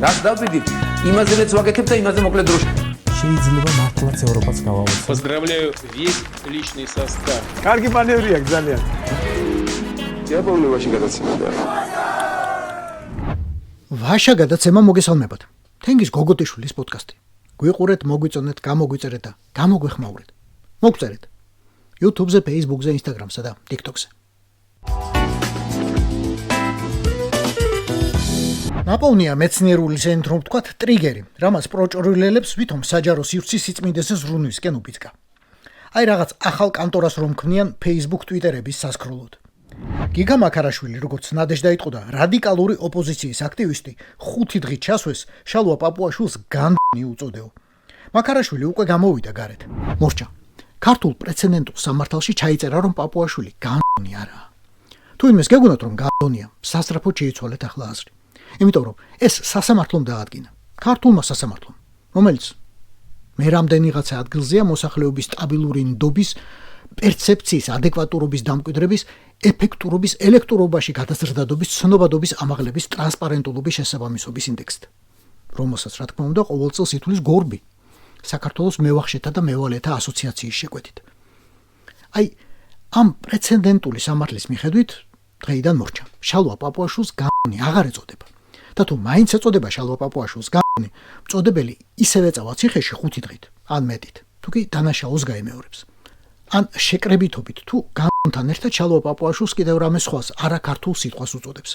რას დავიდით, იმაზეც ვაკეთებ და იმაზე მოკლედ დროში. შეიძლება მართლაც ევროპაც გავავოცო. Поздравляю весь личный состав. კარგი მანევრია ძალიან. დიაპოვნებაში გადაცემდა. ვაშა გადაცემა მოგესალმებათ. თენგის გოგოტიშვილის პოდკასტი. გვიყურეთ, მოგვიწონეთ, გამოგვიწერეთ და გამოგვეხმაურეთ. მოგწერეთ. YouTube-ზე, Facebook-ზე, Instagram-სა და TikTok-ზე. ნაპოვნია მეცნიერული ზენით რომ ვთქვათ ტრიგერი, რამაც პროჭრილელებს ვითომ საჯარო სივრცის სიწმინდეზე ზრუნვისკენ უბიძგა. აი რაღაც ახალ კანტორას რომ ქმნიან Facebook, Twitter-ების სასქროლოდ. გიგა მაქარაშვილი, როგორც ნადეჟდა იტყოდა, რადიკალური ოპოზიციის აქტივისტი 5 დღით ჩასვეს შალვა პაპუაშვილს განდონი უწოდეო. მაქარაშვილი უკვე გამოვიდა გარეთ. მორჩა. ქართულ პრეცედენტულ სამართალში ჩაიწერა რომ პაპუაშვილი განდონი არაა. თუ იმეს გეგონათ რომ განდონია, სასწრაფოდ შეიცვალეთ ახლა აზრი. იმიტომ რომ ეს სასამართლომ დაადგინა. ქართულმა სასამართლომ, რომელიც მე რამდენიღაცა ადგილზეა მოსახლეობის სტაბილური ნდობის, პერცეფციის ადეკვატურობის დამკვიდრების, ეფექტურობის, ელექტროობაში გადაზრდადობის, ცნობადობის ამაღლების, ტრანსპარენტულობის შესაბამისობის ინდექსით, რომელსაც რა თქმა უნდა ყოველ წელს ითვლის გორბი საქართველოს მევახშეთა და მევალეთა ასოციაციის შეკვეთით. აი, ამ პრეცედენტული სამართლის მიხედვით დღეიდან მორჩა. შალვა პაპუაშვილს განდონი აღარ ეწოდება. და თუ მაინც ეწოდება შალვა პაპუაშვილს განდონი, მწოდებელი ისევ ეწავა ციხეში 5 დღით, ან მეტით, თუ კი დანაშაულს გაიმეორებს. ან შეკრებითობით თუ განდონთან ერთად შალვა პაპუაშვილს კიდევ რამე სხვას არაქართულ სიტყვას უწოდებს.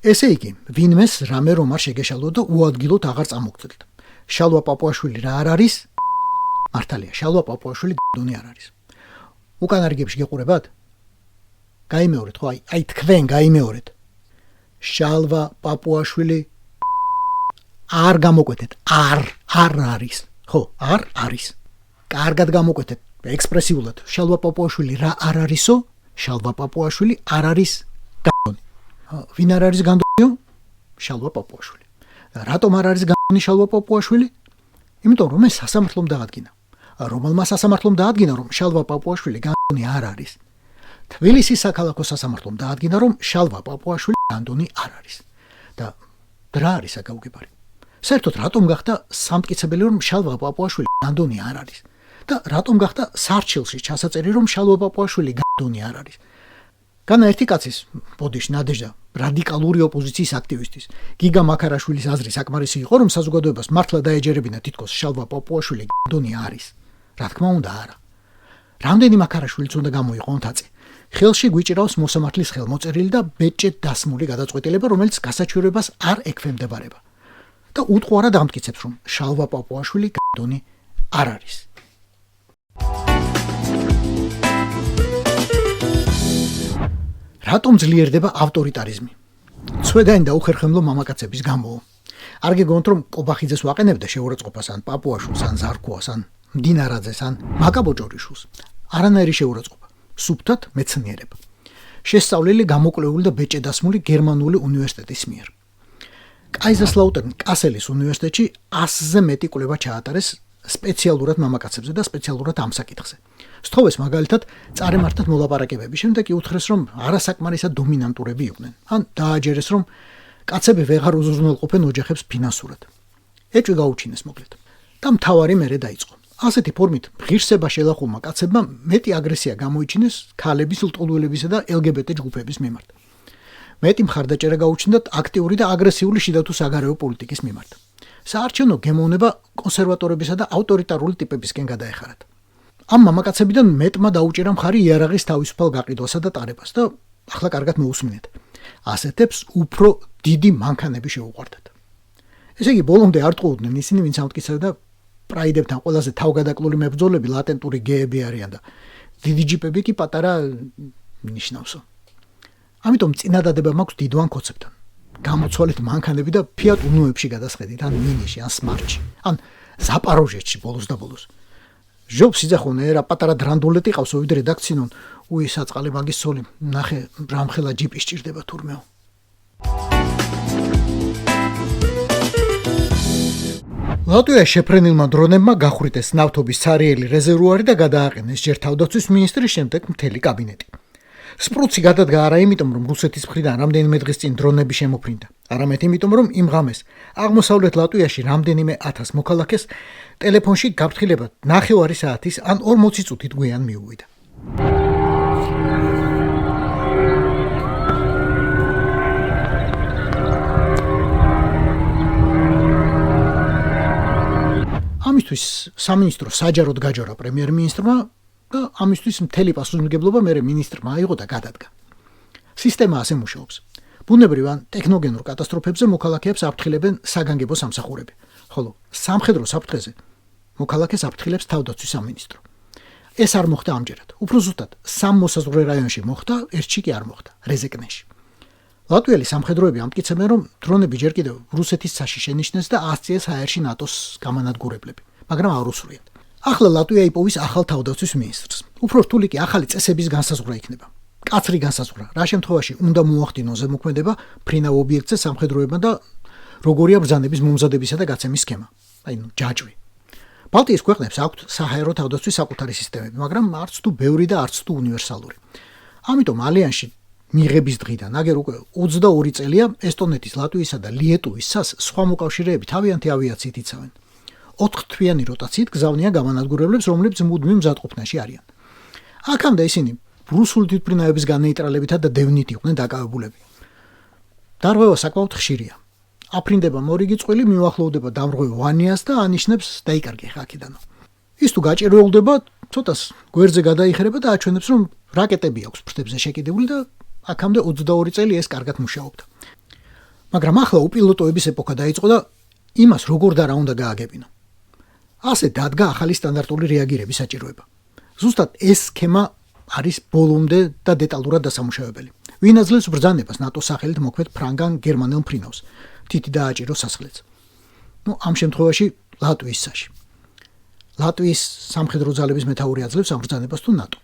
ესე იგი, ვინმეს რამე რომ არ შეგეშალო და უადგილოდ აღარ წამოგწდეთ. შალვა პაპუაშვილი რა არ არის? მართალია, შალვა პაპუაშვილი განდონი არ არის. უკან არიგებში გეყურებათ? გაიმეორეთ, ხო, აი თქვენ გაიმეორეთ. შალვა პაპუაშვილი არ გამოკვეთეთ, არ არის. ხო, არ არის. კარგად გამოკვეთეთ, ექსპრესიულად. შალვა პაპუაშვილი რა არ არისო? შალვა პაპუაშვილი არ არის განდონი. ვინ არ არის განდონიო? შალვა პაპუაშვილი. რატომ არ არის განდონი შალვა პაპუაშვილი? იმიტომ რომ ეს სასამართლომ დაადგინა. რომელმა სასამართლომ დაადგინა რომ შალვა პაპუაშვილი განდონი არ არის. თბილისის საქალაქო სასამართლომ დაადგინა რომ შალვა პაპუაშვილი განდონი არ არის. და რა არის საკაუგებარი? საერთოდ რატომ გახდა სამტკიცებელი რომ შალვა პაპუაშვილი განდონი არ არის? და რატომ გახდა სარჩელში ჩასაწერი რომ შალვა პაპუაშვილი განდონი არ არის? განა ერთი კაცის, ბოდიში ნადეჟდა, რადიკალური ოპოზიციის აქტივისტის, გიგა მაქარაშვილის აზრი საკმარისი იყო რომ საზოგადოებას მართლა დაეჯერებინა თითქოს შალვა პაპუაშვილი განდონი არის. რა თქმა უნდა არა. რამდენი მაქარაშვილიც უნდა გამოიყო თაწი. ხელში გვიჭირავს მოსამართლის ხელმოწერილი და ბეჭედ დასმული გადაწყვეტილება, რომელიც გასაჩივრებას არ ექვემდებარება. და უტყუარად ამტკიცებს რომ შალვა პაპუაშვილი განდონი არ არის. რატომ ძლიერდება ავტორიტარიზმი? ცვედანი და უხერხემლო მამაკაცების გამო. არ გეგონთ რომ კობახიძეს ვაყენებდა შეურაცხყოფას ან პაპუაშვილს ან ზარქოას ან მდინარაძეს ან მაკაბოჭორიშვილს. არანაირი შეურაცხყოფა. სუფთად მეცნიერება. შესწავლილი გამოკვლეული და ბეჭედასმული გერმანული უნივერსიტეტის მიერ. კაიზერსლაუტერნ კასელის უნივერსიტეტში 100-ზე მეტი კვლევა ჩაატარეს სპეციალურად მამაკაცებზე და სპეციალურად ამ საკითხზე. სთხოვეს მაგალითად წარემართად მოლაპარაკებები, შემდეგ იუთხრეს რომ არასაკმარისად დომინანტურები იყვნენ. ან დააჯერეს რომ კაცები ვეღარ უზრუნველყოფენ ოჯახებს ფინანსურად. ეჭვი გაუჩინეს მოკლედ. და მთავარი მერე დაიწყო. ასეთი ფორმით ღირსება შელახულმა კაცებმა მეტი აგრესია გამოიჩინეს ქალების, ლტოლველებისა და LGBT ჯგუფების მიმართ. მეტი მხარდაჭერა გაუჩნდათ აქტიური და აგრესიული შიდა თუ საგარეო პოლიტიკის მიმართ. საარჩევნო გემოვნება კონსერვატორებისა და ავტორიტარული ტიპებისკენ გადაეხარათ. ამ მამაკაცებიდან მეტმა დაუჭირა მხარი იარაღის თავისუფალ გაყიდვასა და ტარებას და ახლა კარგად მოусმინეთ. ასეთებს უფრო დიდი მანქანები შეუყვარდათ. ესე იგი, ბოლომდე არ ტყუოდნენ ისინი, ვინც ამტკიცებდა პრაიდებთან ყველაზე თავგადაკლული მებრძოლები ლატენტური გეები არიან და დიდი ჯიპები კი პატარა ნიშნავსო. ამიტომ წინადადება მაქვს დიდვან ქოცებთან. გამოცვალეთ მანქანები და Fiat Uno-ებში გადასხედით, ან მინიში, ან სმარტში, ან ზაპაროჟეთში ბოლოს და ბოლოს. ჟობს იძახონ ერა პატარა დრანდულეტი ყავსო ვიდრე დაქცინონ, უი საწყალი მაგის სოლი, ნახე რამხელა ჯიპი სჭირდება თურმეო. ლატვიაში შეფრენილმა დრონებმა გახვრიტეს ნავთობის ცარიელი რეზერვუარი და გადააყენეს ჯერ თავდაცვის მინისტრის, შემდეგ მთელი კაბინეტი. სპრუცი გადადგა არა იმიტომ, რომ რუსეთის მხრიდან რამდენიმე დღის წინ დრონები შემოფრინდა, არამედ იმიტომ, რომ იმ ღამეს აღმოსავლეთ ლატვიაში რამდენიმე 1000 მოქალაქეს ტელეფონში გაფრთხილებად 9 საათის ან 40 წუთით გვიან მიუვიდა. ამისთვის სამინისტრო საჯაროდ გაჯორა პრემიერ-მინისტრმა და ამისთვის მთელი პასუხისმგებლობა მერე მინისტრმა აიღო და გადადგა. სისტემა ასე მუშაობს. ბუნებრივ ან ტექნოგენურ კატასტროფებზე მოქალაქეებს აფრთხილებენ საგანგებო სამსახურები, ხოლო სამხედრო საფრთხეზე მოქალაქეს აფრთხილებს თავდაცვის სამინისტრო. ეს არ მოხდა ამჯერად. უფრო ზუსტად, 3 მოსაზღვრე რაიონში მოხდა, ერთში კი არ მოხდა, რეზეკნეში. ლატვიელი სამხედროები ამტკიცებენ, რომ დრონები ჯერ კიდევ რუსეთის ცაში შენიშნეს და ასწიეს აერში ნატოს გამანადგურებლები, მაგრამ არ უსურვიათ. ახლა ლატვია იპოვის ახალ თავდაცვის მინისტრს. უფრო რთული კი ახალი წესების განსაზღვრა იქნება. კაცრი განსაზღვრა, რა შემთხვევაში უნდა მოახდინოს ზემოქმედება ფრინავ ობიექტზე სამხედროებმა და როგორია ბრძანების მომზადებისა და გაცემის სქემა. ჯაჭვი. ბალტიის ქვეყნებს აქვთ საჰაერო თავდაცვის საკუთარი სისტემები, მაგრამ არც თუ ბევრი და არც თუ უნივერსალური. ამიტომ ალიანსში მიღების დღიდან, აგერ უკვე 22 წელია ესტონეთის, ლატვიისა და ლიეტუვის სას სხვა მოკავშირეები თავიანთი ავიაციით იცავენ. 4 თვიანი როტაციით გზავნიან გამანადგურებლებს, რომლებიც მუდმივ მზადყოფნაში არიან. აქამდე ისინი რუსული თვითმფრინავებისგან ნეიტრალებითა და დევნით იყვნენ დაკავებულები. დარღვევა საკმაოდ ხშირია. აფრინდება მორიგი წყვილი, მიუახლოვდება დამრღვევ ვანიას და ანიშნებს დაიკარგე ხაკიდანო. ის თუ გაჭირველდება, ცოტას გვერდზე გადაიხერება და აჩვენებს, რომ რაკეტები აქვს ფრთებზე შეკიდებული და აქამდე 22 წელი ეს კარგად მუშაობდა. მაგრამ ახლა უპილოტოების ეპოქა დაიწყო და იმას როგორ და რა უნდა გააგებინო. ასე დადგა ახალი სტანდარტული რეაგირების საჭიროება. ზუსტად ეს სქემა არის ბოლომდე და დეტალურად დასამუშავებელი. ვინ აძლევს ბრძანებას ნატოს სახელით მოქმედ ფრანგან გერმანელ მფრინავს, თითი დააჭიროს სასახლეც. ამ შემთხვევაში ლატვიის საში. ლატვიის სამხედრო ძალების მეთაური აძლევს ამ ბრძანებას თუ ნატო.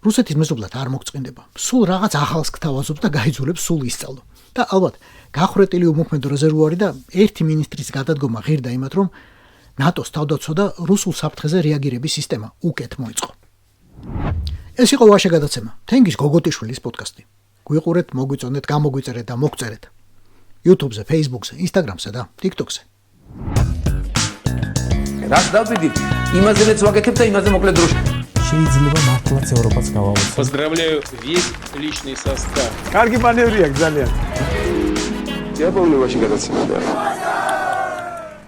რუსეთის მეზობლად არ მოგწყინდება. სულ რაღაც ახალს გთავაზობს და გაიძულებს სულ ისწავლო. და ალბათ გახვრეტილი უმოქმედო რეზერვუარი და ერთი მინისტრის გადადგომა ღირდა იმათ, რომ ნატოს თავდაცვა და რუსულ საფრთხეზე რეაგირების სისტემა უკეთ მოიწყო. ეს იყო ვაშა გადაცემა. თენგის გოგოტიშვილის პოდკასტი. გვიყურეთ, მოგვიწონეთ, გამოგვიწერეთ და მოგწერეთ. YouTube-ზე, Facebook-ზე, Instagram-ზე და TikTok-ზე. რაც დავდიდით, იმაზეც ვაკეთებ და იმაზე მოკლედ დროში. შეიძლება მართლაც ევროპაც გავავოცოთ. Поздравляю весь личный состав. კარგი მანევრია ძალიან. Я помню ваши გადაცემა და